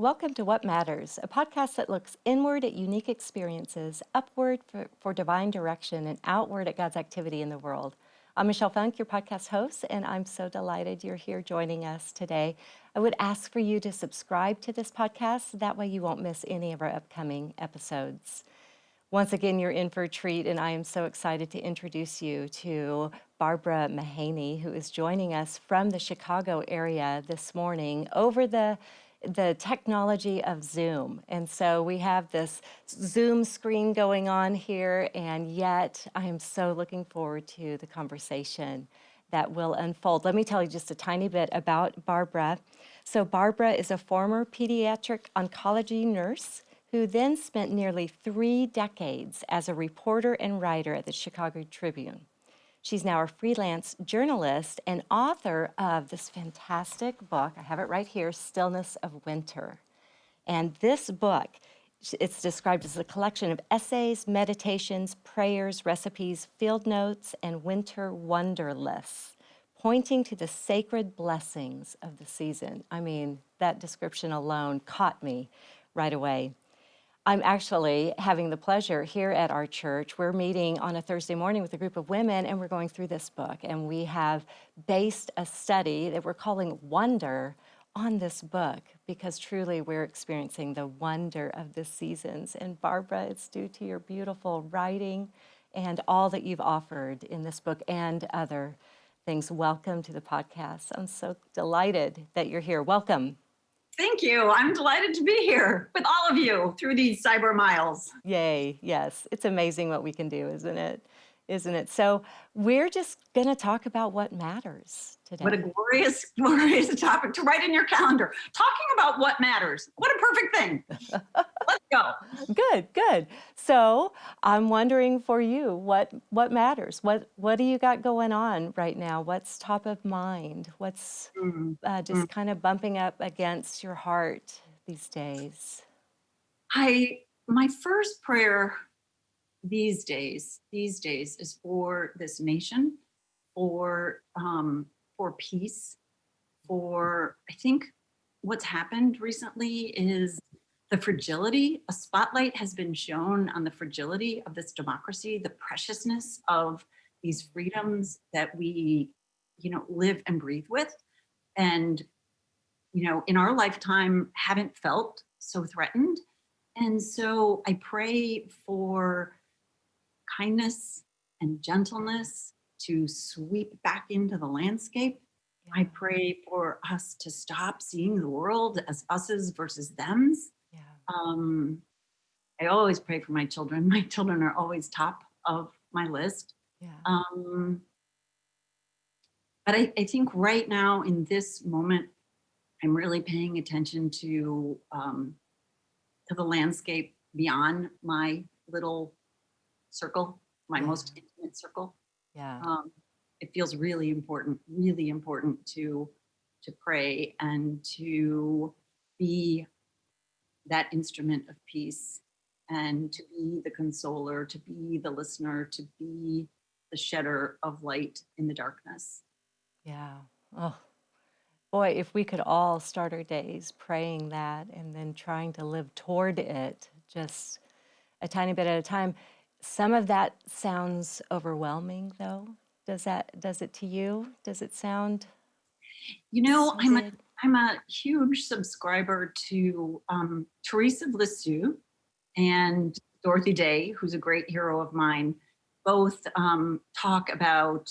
Welcome to What Matters, a podcast that looks inward at unique experiences, upward for divine direction, and outward at God's activity in the world. I'm Michelle Funk, your podcast host, and I'm so delighted you're here joining us today. I would ask for you to subscribe to this podcast. That way you won't miss any of our upcoming episodes. Once again, you're in for a treat, and I am so excited to introduce you to Barbara Mahany, who is joining us from the Chicago area this morning over the technology of Zoom. And so we have this Zoom screen going on here, and yet I am so looking forward to the conversation that will unfold. Let me tell you just a tiny bit about Barbara. So Barbara is a former pediatric oncology nurse who then spent nearly 3 decades as a reporter and writer at the Chicago Tribune. She's now a freelance journalist and author of this fantastic book. I have it right here, Stillness of Winter. And this book, it's described as a collection of essays, meditations, prayers, recipes, field notes, and winter wonder lists, pointing to the sacred blessings of the season. I mean, that description alone caught me right away. I'm actually having the pleasure here at our church. We're meeting on a Thursday morning with a group of women, and we're going through this book. And we have based a study that we're calling Wonder on this book, because truly we're experiencing the wonder of the seasons. And Barbara, it's due to your beautiful writing and all that you've offered in this book and other things. Welcome to the podcast. I'm so delighted that you're here. Welcome. Thank you. I'm delighted to be here with all of you through these cyber miles. Yay, yes. It's amazing what we can do, isn't it? Isn't it? So we're just going to talk about what matters today. What a glorious, glorious topic to write in your calendar. Talking about what matters. What a perfect thing. Let's go. Good. So I'm wondering for you, what matters? What do you got going on right now? What's top of mind? What's just kind of bumping up against your heart these days? My first prayer these days is for this nation, for peace, I think what's happened recently is the fragility. A spotlight has been shown on the fragility of this democracy, the preciousness of these freedoms that we, live and breathe with. And, in our lifetime haven't felt so threatened. And so I pray for kindness and gentleness to sweep back into the landscape. Yeah. I pray for us to stop seeing the world as us's versus them's. Yeah. I always pray for my children. My children are always top of my list. Yeah. But I think right now in this moment, I'm really paying attention to the landscape beyond my little circle, my most intimate circle. Yeah. It feels really important to pray and to be that instrument of peace and to be the consoler, to be the listener, to be the shedder of light in the darkness. Yeah. Oh, boy, if we could all start our days praying that and then trying to live toward it just a tiny bit at a time. Some of that sounds overwhelming, though. Does it to you? Does it sound? I'm a huge subscriber to Teresa of Lisieux and Dorothy Day, who's a great hero of mine. Both talk about,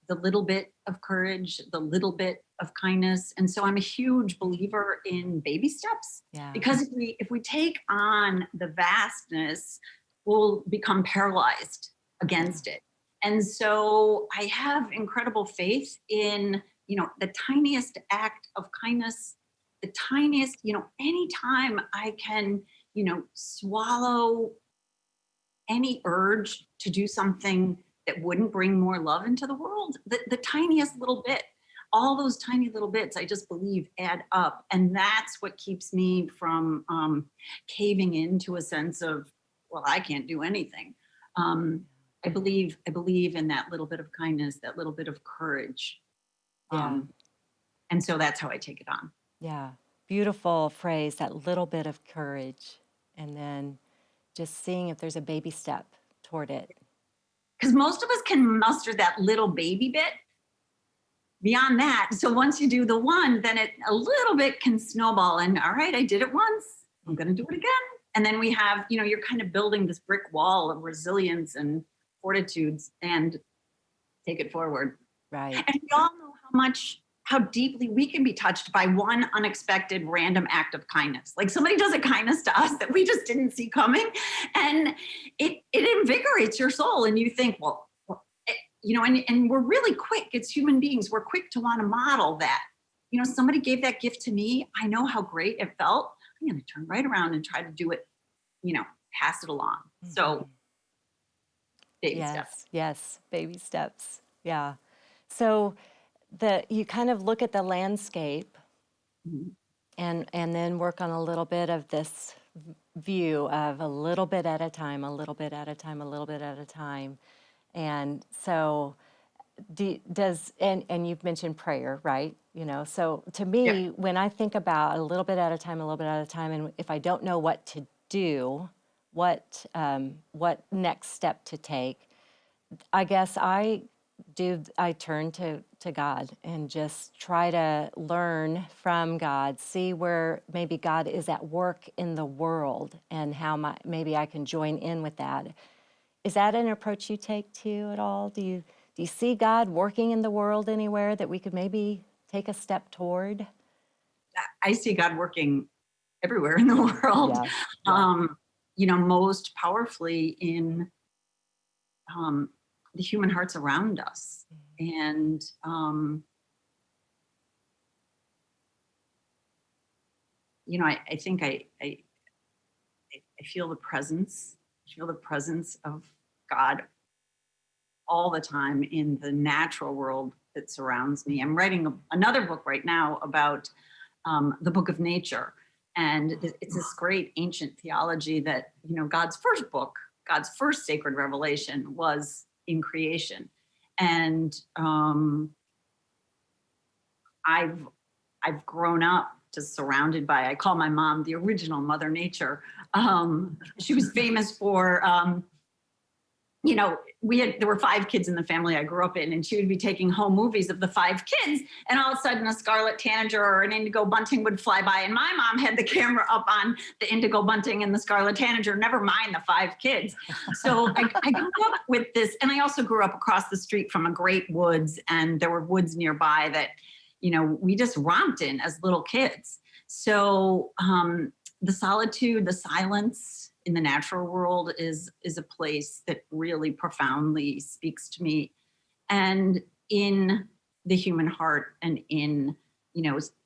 the little bit of courage, the little bit of kindness. And so I'm a huge believer in baby steps. Yeah. Because if we take on the vastness, we'll become paralyzed against it. And so I have incredible faith in, the tiniest act of kindness, the tiniest, anytime I can, swallow any urge to do something that wouldn't bring more love into the world, the tiniest little bit, all those tiny little bits, I just believe add up. And that's what keeps me from caving into a sense of, well, I can't do anything. I believe in that little bit of kindness, that little bit of courage. Yeah. And so that's how I take it on. Yeah. beautiful phrase, that little bit of courage, and then just seeing if there's a baby step toward it. Because most of us can muster that little baby bit. Beyond that, so once you do the one, then it a little bit can snowball. And all right, I did it once, I'm going to do it again. And then we have, you're kind of building this brick wall of resilience and fortitudes and take it forward. Right. And we all know how deeply we can be touched by one unexpected random act of kindness. Like somebody does a kindness to us that we just didn't see coming. And it invigorates your soul. And you think, well, and we're really quick as human beings. We're quick to want to model that. Somebody gave that gift to me. I know how great it felt. I'm going to turn right around and try to do it, pass it along. Mm-hmm. So baby steps. Yes, baby steps. Yeah. So you kind of look at the landscape, mm-hmm. and then work on a little bit of this view of a little bit at a time, a little bit at a time, a little bit at a time. And so and you've mentioned prayer, right? So to me, when I think about a little bit at a time, a little bit at a time, and if I don't know what to do, what next step to take, I guess I turn to God and just try to learn from God, see where maybe God is at work in the world and how maybe I can join in with that. Is that an approach you take too at all? Do you see God working in the world anywhere that we could maybe take a step toward? I see God working everywhere in the world. Yeah. Most powerfully in the human hearts around us. And I think I feel the presence. I feel the presence of God all the time in the natural world that surrounds me. I'm writing another book right now about the book of nature. And it's this great ancient theology that, God's first book, God's first sacred revelation was in creation. And I've grown up just surrounded by, I call my mom the original Mother Nature. She was famous for, there were 5 kids in the family I grew up in, and she would be taking home movies of the 5 kids, and all of a sudden a scarlet tanager or an indigo bunting would fly by, and my mom had the camera up on the indigo bunting and the scarlet tanager, never mind the 5 kids. So I grew up with this, and I also grew up across the street from a great woods, and there were woods nearby that, we just romped in as little kids. So the solitude, the silence in the natural world is a place that really profoundly speaks to me. And in the human heart and in,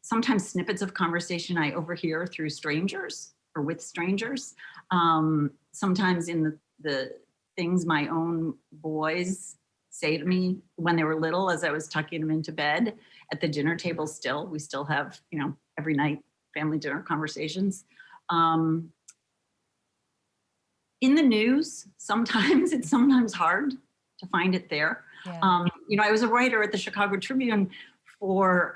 sometimes snippets of conversation I overhear through strangers or with strangers. Sometimes in the things my own boys say to me when they were little, as I was tucking them into bed at the dinner table. We still have, every night family dinner conversations. In the news, it's sometimes hard to find it there. Yeah. I was a writer at the Chicago Tribune for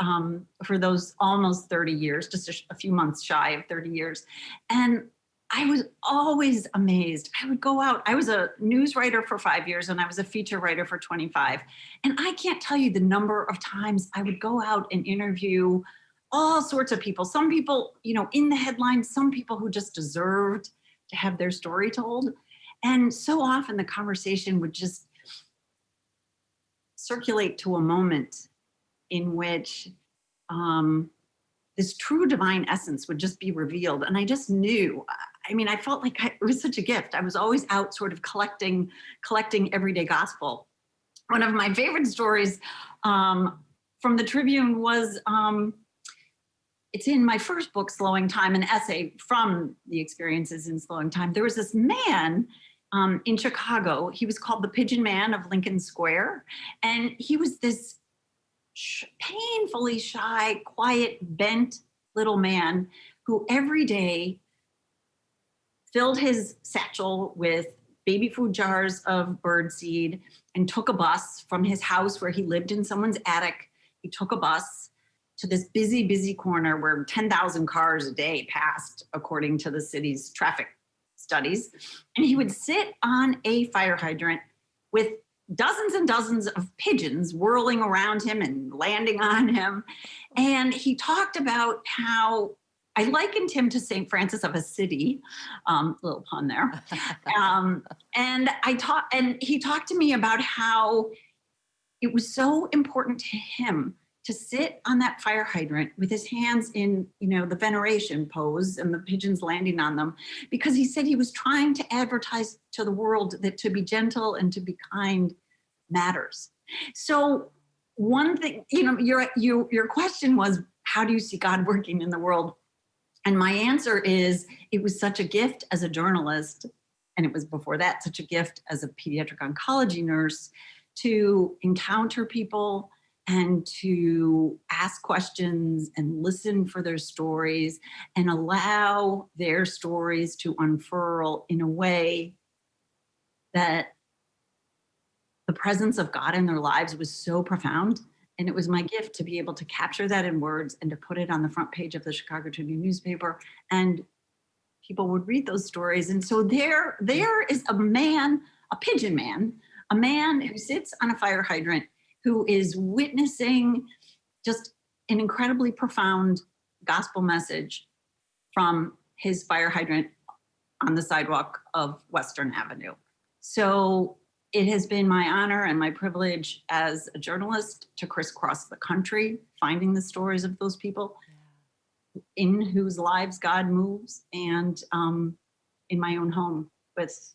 those almost 30 years, just a few months shy of 30 years. And I was always amazed. I would go out. I was a news writer for 5 years, and I was a feature writer for 25. And I can't tell you the number of times I would go out and interview all sorts of people. Some people, in the headlines, some people who just deserved to have their story told. And so often the conversation would just circulate to a moment in which this true divine essence would just be revealed. And I just knew, I felt like it was such a gift. I was always out sort of collecting everyday gospel. One of my favorite stories from the Tribune was, it's in my first book, Slowing Time, an essay from the experiences in Slowing Time. There was this man in Chicago. He was called the Pigeon Man of Lincoln Square. And he was this painfully shy, quiet, bent little man who every day filled his satchel with baby food jars of birdseed and took a bus from his house where he lived in someone's attic. He took a bus to this busy, busy corner where 10,000 cars a day passed, according to the city's traffic studies. And he would sit on a fire hydrant with dozens and dozens of pigeons whirling around him and landing on him. And he talked about how I likened him to St. Francis of Assisi, little pun there. And he talked to me about how it was so important to him to sit on that fire hydrant with his hands in, the veneration pose and the pigeons landing on them, because he said he was trying to advertise to the world that to be gentle and to be kind matters. So one thing, your question was, how do you see God working in the world? And my answer is, it was such a gift as a journalist, and it was before that such a gift as a pediatric oncology nurse, to encounter people and to ask questions and listen for their stories and allow their stories to unfurl in a way that the presence of God in their lives was so profound. And it was my gift to be able to capture that in words and to put it on the front page of the Chicago Tribune newspaper. And people would read those stories. And so there is a pigeon man, a man who sits on a fire hydrant, who is witnessing just an incredibly profound gospel message from his fire hydrant on the sidewalk of Western Avenue. So it has been my honor and my privilege as a journalist to crisscross the country, finding the stories of those people in whose lives God moves, and in my own home with,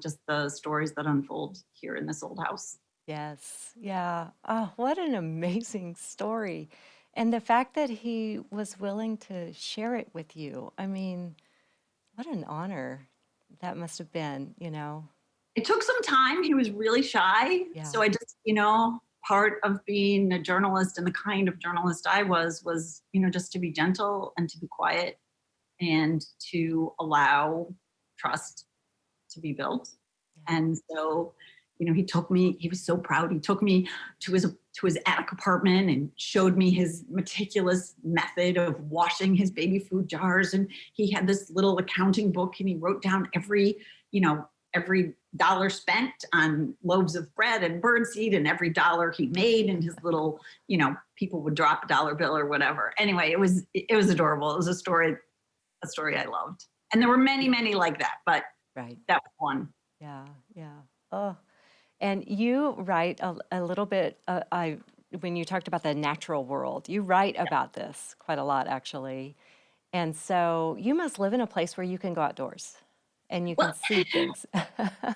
just the stories that unfold here in this old house. Yes. Yeah. Oh, what an amazing story. And the fact that he was willing to share it with you. I mean, what an honor that must have been. It took some time. He was really shy. Yeah. So I just, part of being a journalist and the kind of journalist I was, just to be gentle and to be quiet and to allow trust to be built. Yeah. And so, he was so proud. He took me to his attic apartment and showed me his meticulous method of washing his baby food jars. And he had this little accounting book, and he wrote down every dollar spent on loaves of bread and birdseed, and every dollar he made, and his little, people would drop a dollar bill or whatever. Anyway, it was adorable. It was a story I loved. And there were many, many like that, but right. That was one. Yeah. Yeah. Oh, and you write a little bit, when you talked about the natural world, you write about this quite a lot, actually. And so you must live in a place where you can go outdoors and you can see things. I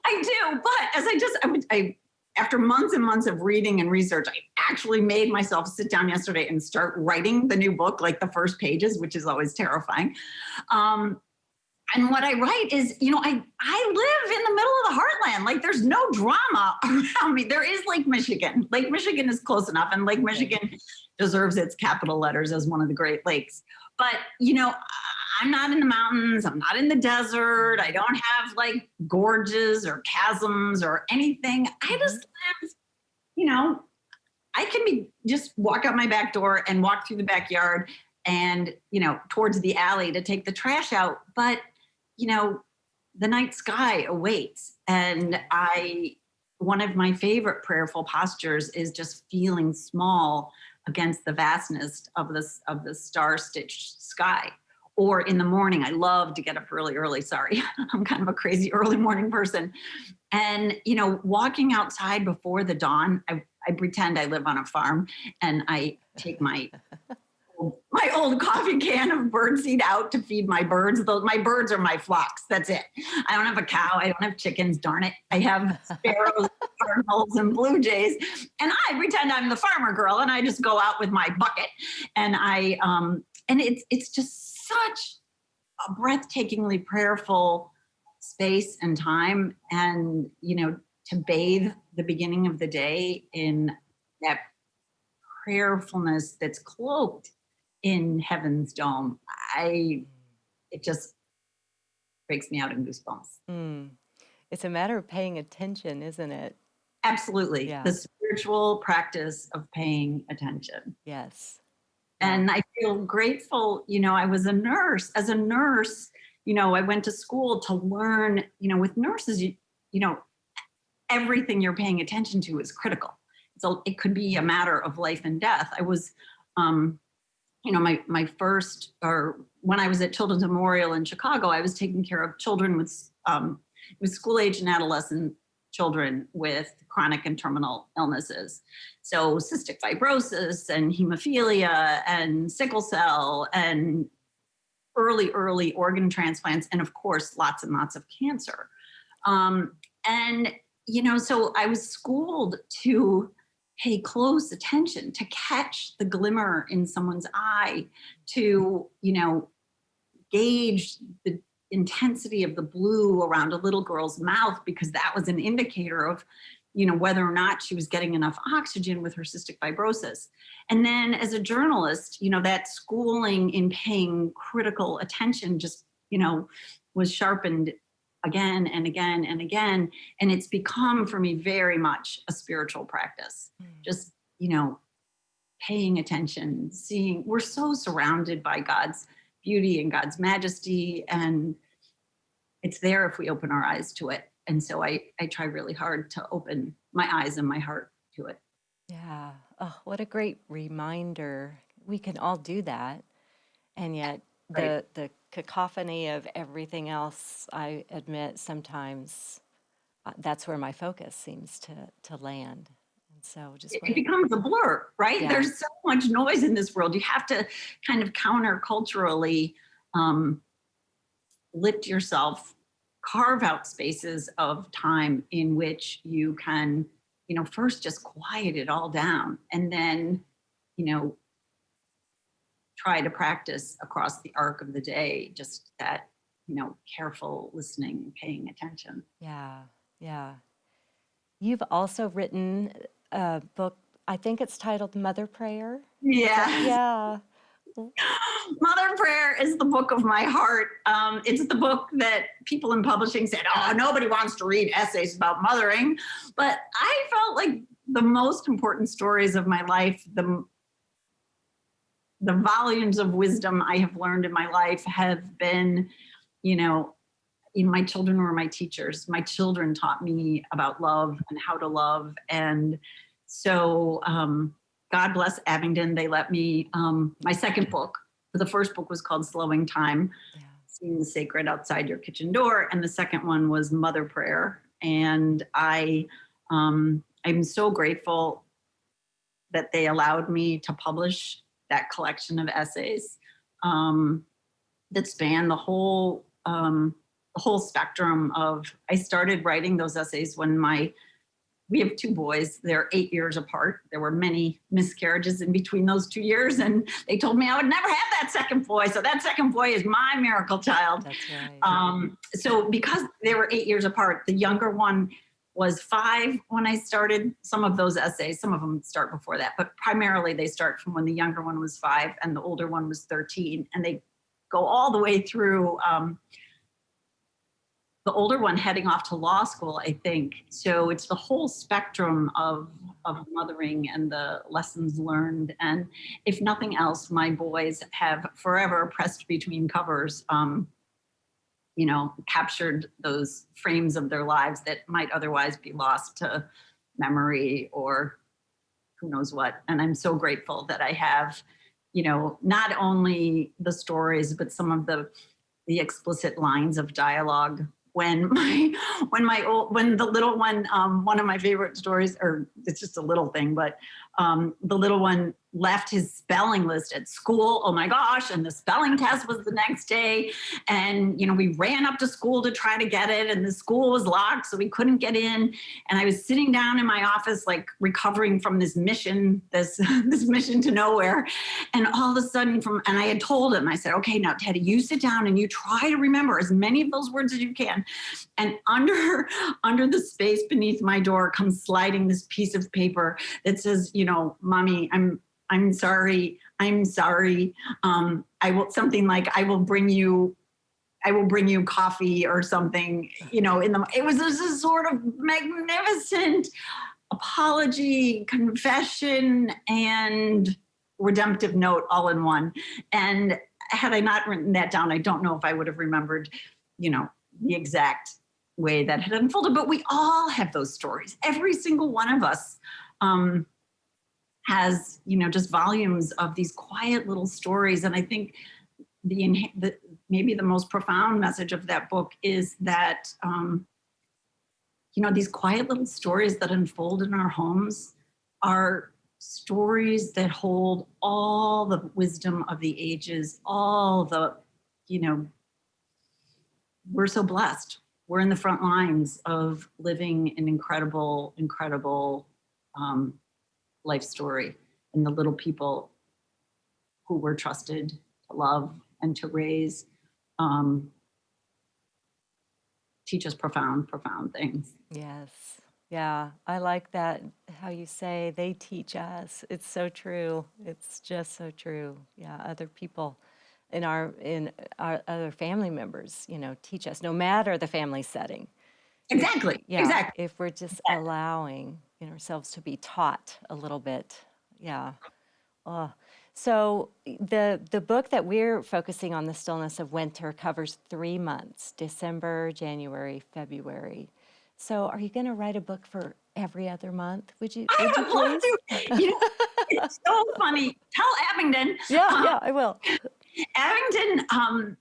do, but I after months and months of reading and research, I actually made myself sit down yesterday and start writing the new book, like the first pages, which is always terrifying. And what I write is, I live in the middle of the heartland. Like, there's no drama around me. There is Lake Michigan. Lake Michigan is close enough, and Lake Michigan deserves its capital letters as one of the Great Lakes. But, I'm not in the mountains. I'm not in the desert. I don't have like gorges or chasms or anything. I just live, I can just walk out my back door and walk through the backyard and, towards the alley to take the trash out. But, the night sky awaits. And one of my favorite prayerful postures is just feeling small against the vastness of the star-stitched sky. Or in the morning, I love to get up really early. Sorry, I'm kind of a crazy early morning person. And, walking outside before the dawn, I pretend I live on a farm, and I take my old coffee can of birdseed out to feed my birds. My birds are my flocks. That's it. I don't have a cow. I don't have chickens. Darn it. I have sparrows, cardinals, and blue jays. And I pretend I'm the farmer girl, and I just go out with my bucket. And and it's just such a breathtakingly prayerful space and time. And, to bathe the beginning of the day in that prayerfulness that's cloaked in heaven's dome, it just breaks me out in goosebumps. It's a matter of paying attention, isn't it? Absolutely. Yeah. The spiritual practice of paying attention. Yes. Yeah. And I feel grateful, I was a nurse. As a nurse, I went to school to learn, with nurses, you know, everything you're paying attention to is critical. So it could be a matter of life and death. I was, um, my first, or when I was at Children's Memorial in Chicago, I was taking care of children with school age and adolescent children with chronic and terminal illnesses. So cystic fibrosis and hemophilia and sickle cell and early organ transplants, and of course, lots and lots of cancer. Um, and, so I was schooled to pay close attention, to catch the glimmer in someone's eye, to, gauge the intensity of the blue around a little girl's mouth, because that was an indicator of, whether or not she was getting enough oxygen with her cystic fibrosis. And then as a journalist, that schooling in paying critical attention just, was sharpened again and again and again. And it's become for me very much a spiritual practice. Just, paying attention, seeing, we're so surrounded by God's beauty and God's majesty, and it's there if we open our eyes to it. And so I try really hard to open my eyes and my heart to it. Yeah. Oh, what a great reminder. We can all do that. And yet Right. the cacophony of everything else, I admit sometimes that's where my focus seems to land. And so just It becomes a blur, right? yeah, There's so much noise in this world. You have to kind of counterculturally um, lift yourself, carve out spaces of time in which you can, first just quiet it all down, and then, try to practice across the arc of the day, just that, careful listening, paying attention. yeah, yeah. You've also written a book, I think it's titled Mother Prayer. Yeah. Yeah. Mother Prayer is the book of my heart. It's the book that people in publishing said, oh, nobody wants to read essays about mothering. But I felt like the most important stories of my life, the volumes of wisdom I have learned in my life have been, my children were my teachers. My children taught me about love and how to love. And so God bless Abingdon. They let me, my second book, the first book was called Slowing Time, Yeah. Seeing the Sacred Outside Your Kitchen Door. And the second one was Mother Prayer. And I'm so grateful that they allowed me to publish that collection of essays that span the whole spectrum of, I started writing those essays when we have two boys, they're 8 years apart. There were many miscarriages in between those 2 years, and they told me I would never have that second boy. So that second boy is my miracle child. That's right. So because they were 8 years apart, the younger one was 5 when I started some of those essays. Some of them start before that, but primarily they start from when the younger one was 5 and the older one was 13. And they go all the way through the older one heading off to law school, I think. So it's the whole spectrum of mothering and the lessons learned. And if nothing else, my boys have forever pressed between covers, captured those frames of their lives that might otherwise be lost to memory or who knows what. And I'm so grateful that I have, not only the stories, but some of the explicit lines of dialogue. When the little one, one of my favorite stories, or it's just a little thing, but the little one left his spelling list at school. Oh my gosh. And the spelling test was the next day. And, we ran up to school to try to get it, and the school was locked, so we couldn't get in. And I was sitting down in my office, like recovering from this mission, this mission to nowhere. And all of a sudden and I had told him, I said, okay, now Teddy, you sit down and you try to remember as many of those words as you can. And under the space beneath my door comes sliding this piece of paper that says, Mommy, I'm sorry. I will, something like, I will bring you coffee or something, it was this sort of magnificent apology, confession, and redemptive note all in one. And had I not written that down, I don't know if I would have remembered, the exact way that had unfolded. But we all have those stories. Every single one of us has, just volumes of these quiet little stories. And I think maybe the most profound message of that book is that, these quiet little stories that unfold in our homes are stories that hold all the wisdom of the ages, all the, we're so blessed. We're in the front lines of living an incredible, incredible life story, and the little people who were trusted to love and to raise teach us profound, profound things. Yes. Yeah, I like that, how you say they teach us. It's so true. It's just so true. Yeah, other people in our other family members, teach us, no matter the family setting. Exactly. Exactly. If we're just allowing ourselves to be taught a little bit. Yeah. Oh. So the book that we're focusing on, The Stillness of Winter, covers 3 months: December, January, February. So are you going to write a book for every other month? Would you I would love please? to. It's so funny. Tell Abingdon. Yeah, I will. Abingdon,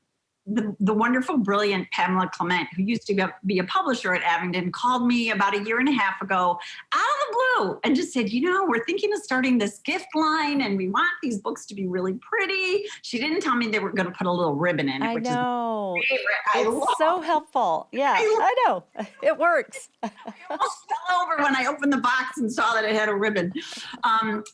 the wonderful, brilliant Pamela Clement, who used to be a publisher at Abingdon, called me about 1.5 years ago out of the blue and just said, we're thinking of starting this gift line and we want these books to be really pretty. She didn't tell me they were going to put a little ribbon in it, which know. is my favorite. It's so helpful. Yeah, I know. It works. I almost fell over when I opened the box and saw that it had a ribbon.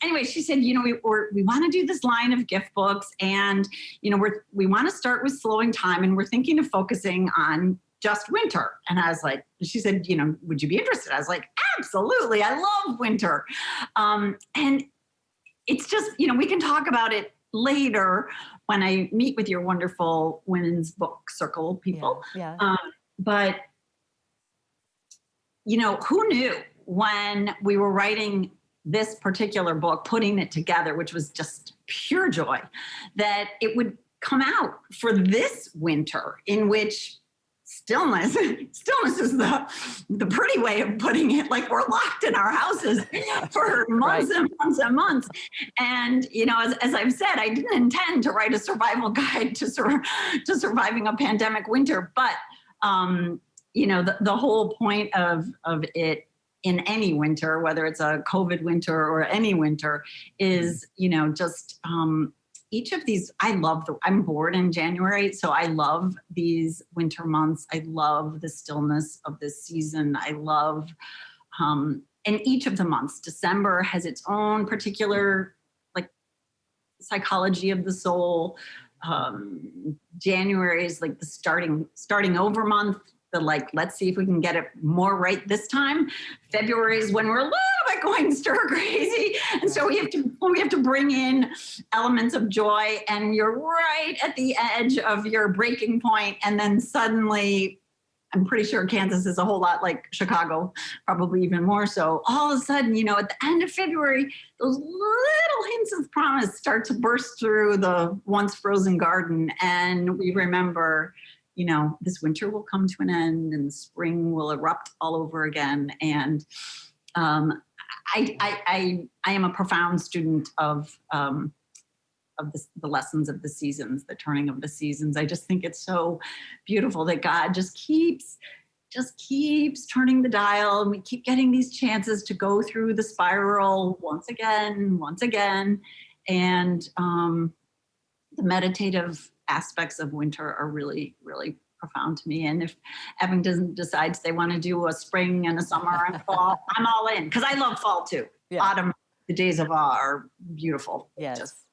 Anyway, she said, we want to do this line of gift books, and we want to start with slowing time, and we're thinking of focusing on just winter. And I was like, she said, would you be interested? I was like, absolutely. I love winter. And it's just, we can talk about it later when I meet with your wonderful women's book circle people. Yeah. But who knew when we were writing this particular book, putting it together, which was just pure joy, that it would come out for this winter, in which stillness is the pretty way of putting it. Like, we're locked in our houses for months and months and months. And, as I've said, I didn't intend to write a survival guide to surviving a pandemic winter, but the whole point of it in any winter, whether it's a COVID winter or any winter, is, just each of these. I'm born in January, so I love these winter months. I love the stillness of this season. I love, and each of the months. December has its own particular, psychology of the soul. January is like the starting over month. Let's see if we can get it more right this time. February is when we're a little bit going stir crazy. And so we have to bring in elements of joy, and you're right at the edge of your breaking point. And then suddenly, I'm pretty sure Kansas is a whole lot like Chicago, probably even more so. All of a sudden, at the end of February, those little hints of promise start to burst through the once frozen garden. And we remember, this winter will come to an end and the spring will erupt all over again. And I am a profound student of the lessons of the seasons, the turning of the seasons. I just think it's so beautiful that God just keeps turning the dial, and we keep getting these chances to go through the spiral once again. And the meditative aspects of winter are really, really profound to me. And if Abingdon decides they want to do a spring and a summer and fall, I'm all in, because I love fall too. Yeah. Autumn, the days of awe are beautiful. Yes.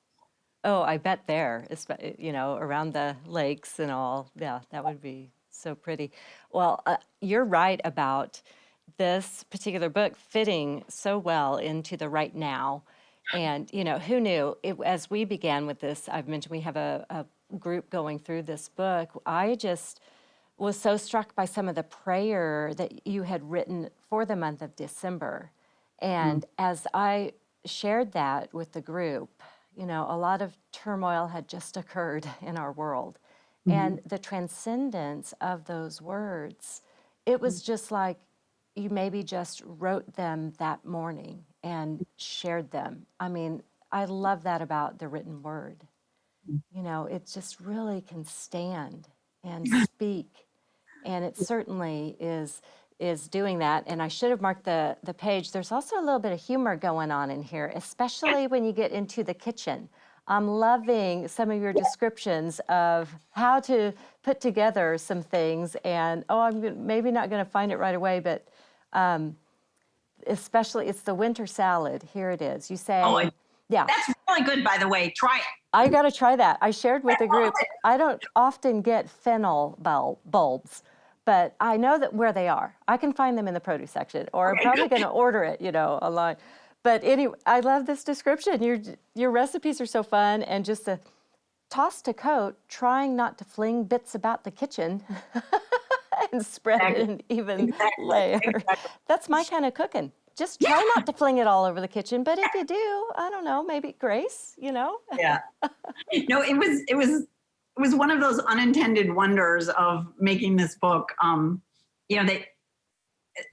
Oh, I bet there, around the lakes and all. Yeah, that would be so pretty. Well, you're right about this particular book fitting so well into the right now. And, who knew? As we began with this, I've mentioned we have a group going through this book. I just was so struck by some of the prayer that you had written for the month of December. And as I shared that with the group, A lot of turmoil had just occurred in our world. Mhm. And the transcendence of those words, it was just like you maybe just wrote them that morning and shared them. I mean, I love that about the written word. It just really can stand and speak, and it certainly is doing that. And I should have marked the page. There's also a little bit of humor going on in here, especially when you get into the kitchen. I'm loving some of your descriptions of how to put together some things. And maybe not going to find it right away, but especially it's the winter salad. Here it is. You Oh, say, yeah. that's really good, by the way. Try it. I got to try that. I shared with the group. I don't often get fennel bulbs, but I know that where they are. I can find them in the produce section, or I'm probably going to order it, online. But anyway, I love this description. Your recipes are so fun, and just a toss to coat, trying not to fling bits about the kitchen and spread it in even layer. That's my kind of cooking. Just try not to fling it all over the kitchen, but if you do, I don't know, maybe grace, Yeah. No, it was one of those unintended wonders of making this book.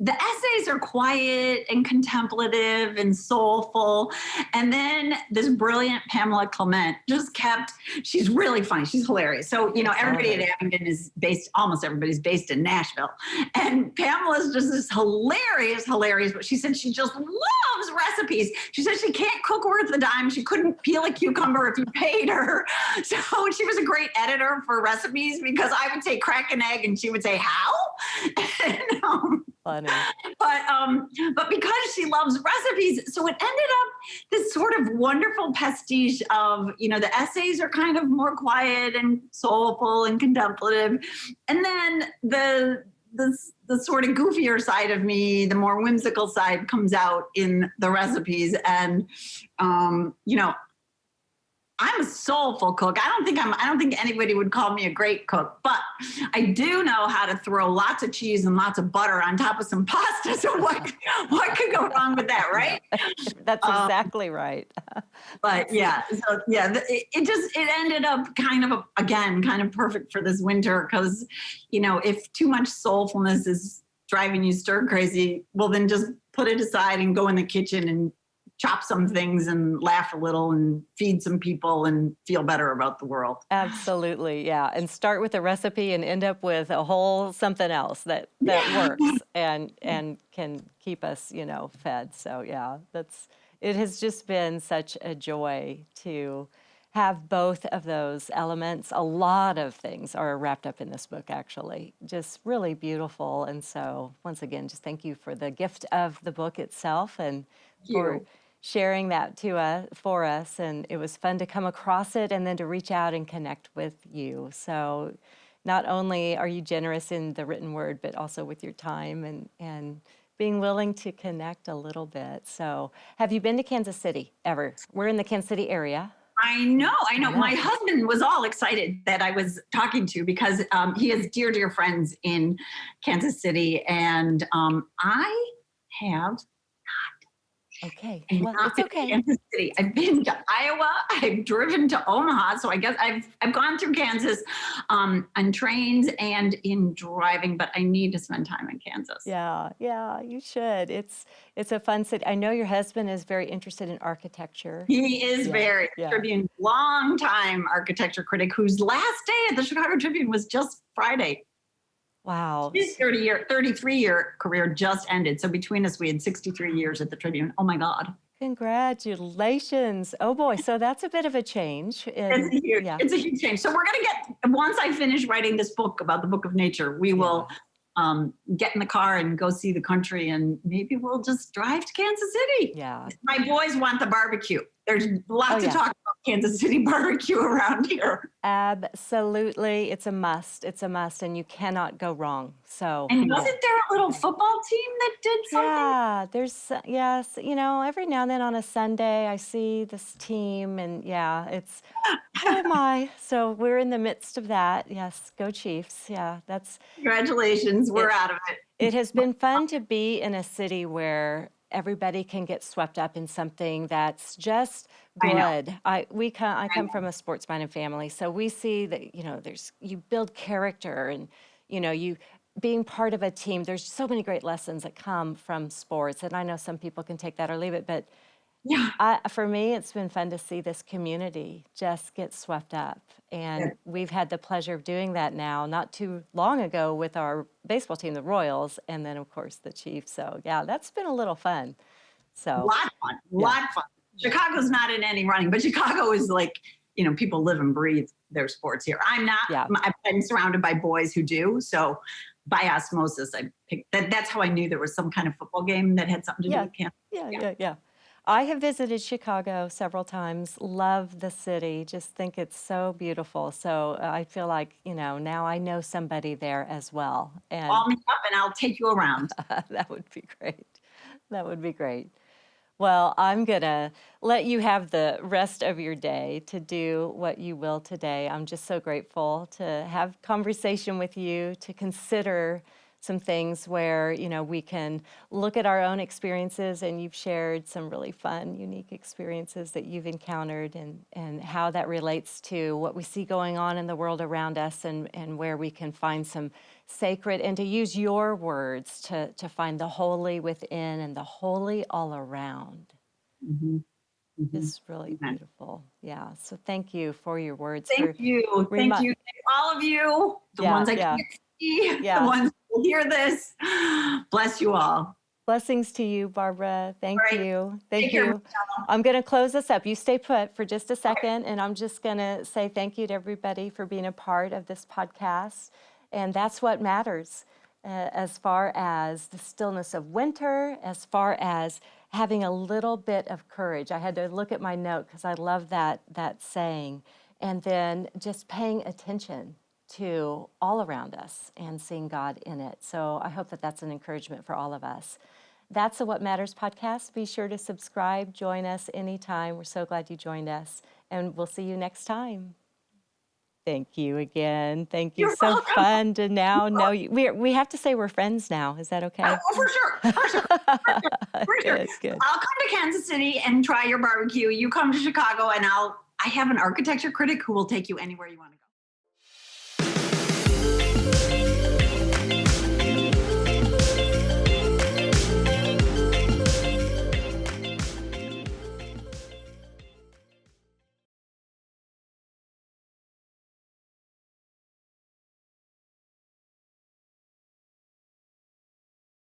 The essays are quiet and contemplative and soulful. And then this brilliant Pamela Clement she's really funny. She's hilarious. So, everybody at Abingdon almost everybody's based in Nashville. And Pamela's just this hilarious, but she said she just loves recipes. She said she can't cook worth a dime. She couldn't peel a cucumber if you paid her. So she was a great editor for recipes, because I would say crack an egg and she would say, how? And, Funny. But because she loves recipes, so it ended up this sort of wonderful pastiche of, the essays are kind of more quiet and soulful and contemplative. And then the sort of goofier side of me, the more whimsical side, comes out in the recipes. And, I'm a soulful cook. I don't think anybody would call me a great cook, but I do know how to throw lots of cheese and lots of butter on top of some pasta. So what could go wrong with that, right? That's exactly right. But yeah, so yeah, it ended up kind of perfect for this winter, because, if too much soulfulness is driving you stir crazy, well, then just put it aside and go in the kitchen and chop some things and laugh a little and feed some people and feel better about the world. Absolutely, yeah. And start with a recipe and end up with a whole something else that works and can keep us, fed. So yeah, it has just been such a joy to have both of those elements. A lot of things are wrapped up in this book, actually. Just really beautiful. And so once again, just thank you for the gift of the book itself and for sharing that for us. And it was fun to come across it and then to reach out and connect with you. So not only are you generous in the written word, but also with your time and being willing to connect a little bit. So have you been to Kansas City ever? We're in the Kansas City area. I know. My husband was all excited that I was talking to, because he has dear friends in Kansas City. And I have Okay. I've Well, not it's been okay. to Kansas City. I've been to Iowa. I've driven to Omaha. So I guess I've gone through Kansas on trains and in driving, but I need to spend time in Kansas. Yeah, you should. It's a fun city. I know your husband is very interested in architecture. He is very Yeah. Tribune, long-time architecture critic, whose last day at the Chicago Tribune was just Friday. Wow. His 33-year career just ended. So between us, we had 63 years at the Tribune. Oh my God. Congratulations. Oh boy. So that's a bit of a change. It's a huge change. So we're going to once I finish writing this book about the Book of Nature, we will get in the car and go see the country, and maybe we'll just drive to Kansas City. Yeah. My boys want the barbecue. There's lots to talk about Kansas City barbecue around here. Absolutely. It's a must. And you cannot go wrong. So. And wasn't there a little football team that did something? Yeah, yes, every now and then on a Sunday I see this team, and it's, oh my. So we're in the midst of that. Yes, go Chiefs. Yeah, Congratulations. We're out of it. It has been fun to be in a city where everybody can get swept up in something that's just I know. good. I I come from a sports-minded family, so we see that, you build character and, you being part of a team. There's so many great lessons that come from sports, and I know some people can take that or leave it, but Yeah. for me, it's been fun to see this community just get swept up. Yeah. And we've had the pleasure of doing that now, not too long ago with our baseball team, the Royals, and then, of course, the Chiefs. So, yeah, that's been a little fun. So, Lot of fun. yeah. Lot of fun. Chicago's not in any running, but Chicago is like, people live and breathe their sports here. I'm not. Yeah. I've been surrounded by boys who do. So by osmosis, I picked that. That's how I knew there was some kind of football game that had something to do Yeah. with camp. Yeah. I have visited Chicago several times, love the city, just think it's so beautiful. So I feel like, now I know somebody there as well. And Call me up and I'll take you around. that would be great. That would be great. Well, I'm going to let you have the rest of your day to do what you will today. I'm just so grateful to have conversation with you, to consider some things where, we can look at our own experiences, and you've shared some really fun, unique experiences that you've encountered, and how that relates to what we see going on in the world around us, and where we can find some sacred, and to use your words to find the holy within and the holy all around. Mhm. Mhm. Is really Amen. beautiful. Yeah. So thank you for your words. Thank you. Thank you. Thank all of you. The ones I can't see, the ones who will hear this. Bless you all. Blessings to you, Barbara. Thank All right. you. Thank Take care, you. Michelle. I'm going to close this up. You stay put for just a second, and I'm just going to say thank you to everybody for being a part of this podcast. And that's what matters, as far as the stillness of winter, as far as having a little bit of courage. I had to look at my note because I love that saying. And then just paying attention to all around us and seeing God in it. So I hope that that's an encouragement for all of us. That's the What Matters podcast. Be sure to subscribe. Join us anytime. We're so glad you joined us. And we'll see you next time. Thank you again. Thank you. You're So welcome. fun to now know you. We have to say we're friends now. Is that okay? Oh, for sure. For sure. For sure. Good. I'll come to Kansas City and try your barbecue. You come to Chicago and I have an architecture critic who will take you anywhere you want to go.